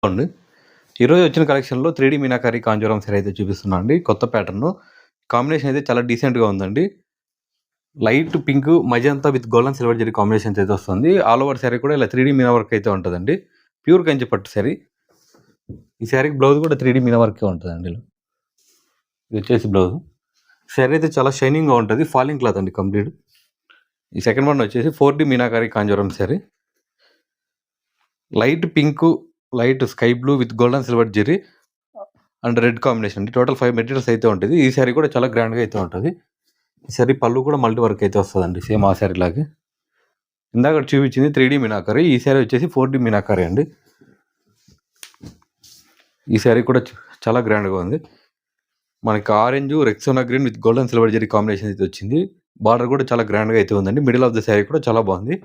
అండి. ఈరోజు వచ్చిన కలెక్షన్‌లో 3 మీనాకరి కాంజీవరం సారీ అయితే చూపిస్తున్నా అండి. కొత్త ప్యాటర్ను. కాంబినేషన్ అయితే చాలా డీసెంట్‌గా ఉందండి. Light pink, magenta with gold and silver zari combinations అయితే వస్తుంది. ఆల్ ఓవర్ సారీ కూడా ఇలా 3D మీనా వర్క్ అయితే ఉంటదండి. ప్యూర్ కంచి పట్టు సారీ. ఈ సారీకి బ్లౌజ్ కూడా 3D మీనా వర్కే ఉంటదండి ఇలా. ఇది వచ్చేసి బ్లౌజ్. సారీ అయితే చాలా షైనింగ్‌గా ఉంటది. ఫాలింగ్ క్లాత్ అండి కంప్లీట్. ఈ సెకండ్ వన్ వచ్చేసి 4D meenakari Kanjeevaram sorry. Light pink, light sky blue with gold and silver zari and red combination అండి. టోటల్ 5 మెటీరియల్స్ అయితే ఉంటుంది. ఈ సారీ కూడా చాలా గ్రాండ్‌గా అయితే ఉంటది. ఈ సారీ పళ్ళు కూడా మల్టీ వర్క్ అయితే వస్తదండి. సేమ్ ఆ సారీ లాగే. ఇందాక చూపించింది 3D మీనాకరి. ఈ సారీ వచ్చేసి 4D మీనాకరి అండి. ఈ సారీ కూడా చాలా గ్రాండ్‌గా ఉంది. మనకి orange, Rexona green with gold and silver zari combination అయితే వచ్చింది. బార్డర్ కూడా చాలా గ్రాండ్‌గా అయితే ఉందండి. మిడిల్ ఆఫ్ ద సారీ కూడా చాలా బాగుంది.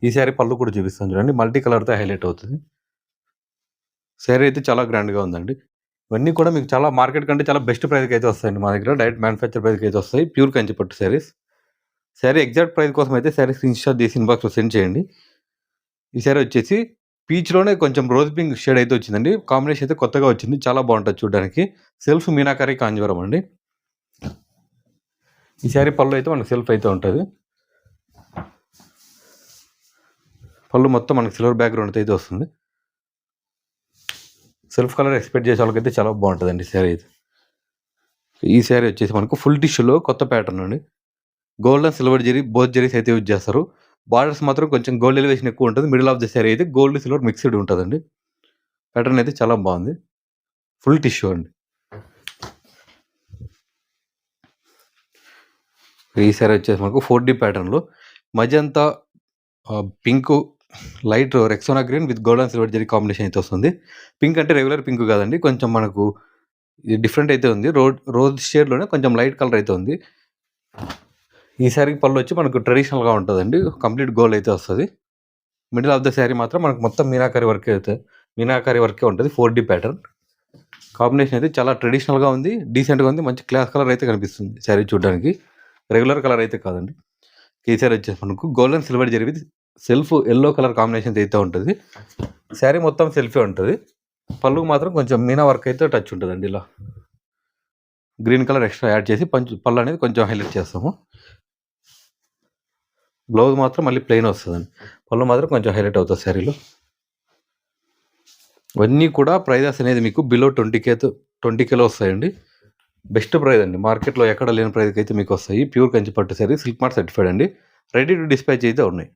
ఈ సారీ పళ్ళు కూడా చూపిస్తాను చూడండి. మల్టీ కలర్‌తో హైలైట్ అవుతుంది. సారీ అయితే చాలా గ్రాండ్‌గా ఉందండి. ఇవన్నీ కూడా మీకు చాలా మార్కెట్ కంటే చాలా బెస్ట్ ప్రైస్‌కి అయితే వస్తాయండి మా దగ్గర. డైరెక్ట్ మ్యానుఫ్యాక్చర్ ప్రైస్‌కి అయితే వస్తాయి. ప్యూర్ కంచి పట్టు సారీస్. సారీ ఎగ్జాక్ట్ ప్రైస్ కోసం అయితే సారీ స్క్రీన్‌షాట్ తీసి ఇన్బాక్స్‌లో సెండ్ చేయండి. ఈ సారీ వచ్చేసి పీచ్‌లోనే కొంచెం రోజ్ పింక్ షేడ్ అయితే వచ్చిందండి. కాంబినేషన్ అయితే కొత్తగా వచ్చింది. చాలా బాగుంటది చూడడానికి. సెల్ఫ్ మీనాకరి కాంజీవరం అండి. ఈ సారీ పళ్ళు అయితే మనకు సెల్ఫ్ అయితే ఉంటది. పళ్ళు మొత్తం మనకి సిల్వర్ బ్యాక్‌గ్రౌండ్ అయితే వస్తుంది. సెల్ఫ్ కలర్ ఎక్స్పెక్ట్ చేసే వాళ్ళకైతే చాలా బాగుంటుందండి సారీ అయితే. ఈ సారీ వచ్చేసి మనకు ఫుల్ టిష్యూలో కొత్త ప్యాటర్న్ అండి. Gold and silver zari both zaris అయితే యూజ్ చేస్తారు. బార్డర్స్ మాత్రం కొంచెం గోల్డ్ ఎలివేషన్ ఎక్కువ ఉంటుంది. మిడిల్ ఆఫ్ ద సారీ అయితే గోల్డ్ సిల్వర్ మిక్స్డ్ ఉంటుందండి. ప్యాటర్న్ అయితే చాలా బాగుంది. ఫుల్ టిష్యూ అండి. ఈ సారీ వచ్చేసి మనకు 4D ప్యాటర్న్లో magenta pink, light Rexona green with gold and silver zari combination అయితే వస్తుంది. పింక్ అంటే రెగ్యులర్ పింక్ కాదండి. కొంచెం మనకు ఇది డిఫరెంట్ అయితే ఉంది. రోజ్ షేడ్లోనే కొంచెం లైట్ కలర్ అయితే ఉంది. ఈ సారీకి పళ్ళు వచ్చి మనకు ట్రెడిషనల్గా ఉంటుందండి. కంప్లీట్ గోల్డ్ అయితే వస్తుంది. మిడిల్ ఆఫ్ ద శారీ మాత్రం మనకు మొత్తం మీనాకరి వర్కే ఉంటుంది. 4D pattern. కాంబినేషన్ అయితే చాలా ట్రెడిషనల్గా ఉంది. డీసెంట్గా ఉంది. మంచి క్లాస్ కలర్ అయితే కనిపిస్తుంది శారీ చూడడానికి. రెగ్యులర్ కలర్ అయితే కాదండి. ఈ సారీ వచ్చేసి మనకు gold and silver zari with self yellow colour combination అయితే ఉంటుంది. శారీ మొత్తం సెల్ఫే ఉంటుంది. పళ్ళుకు మాత్రం కొంచెం మీనా వర్క్ అయితే టచ్ ఉంటుందండి. ఇలా గ్రీన్ కలర్ ఎక్స్ట్రా యాడ్ చేసి పళ్ళు అనేది కొంచెం హైలైట్ చేస్తాము. బ్లౌజ్ మాత్రం మళ్ళీ ప్లెయిన్ వస్తుందండి. పళ్ళు మాత్రం కొంచెం హైలైట్ అవుతుంది శారీలో. ఇవన్నీ కూడా ప్రైజెస్ అనేది మీకు బిలో 20Kలో వస్తాయండి. బెస్ట్ ప్రైస్ అండి. మార్కెట్లో ఎక్కడ లేని ప్రైస్కి అయితే మీకు వస్తాయి. ప్యూర్ కంచి పట్టు శారీ సిల్క్ మార్ట్ సర్టిఫైడ్ అండి. రెడీ టు డిస్పాచ్ అయితే ఉన్నాయి.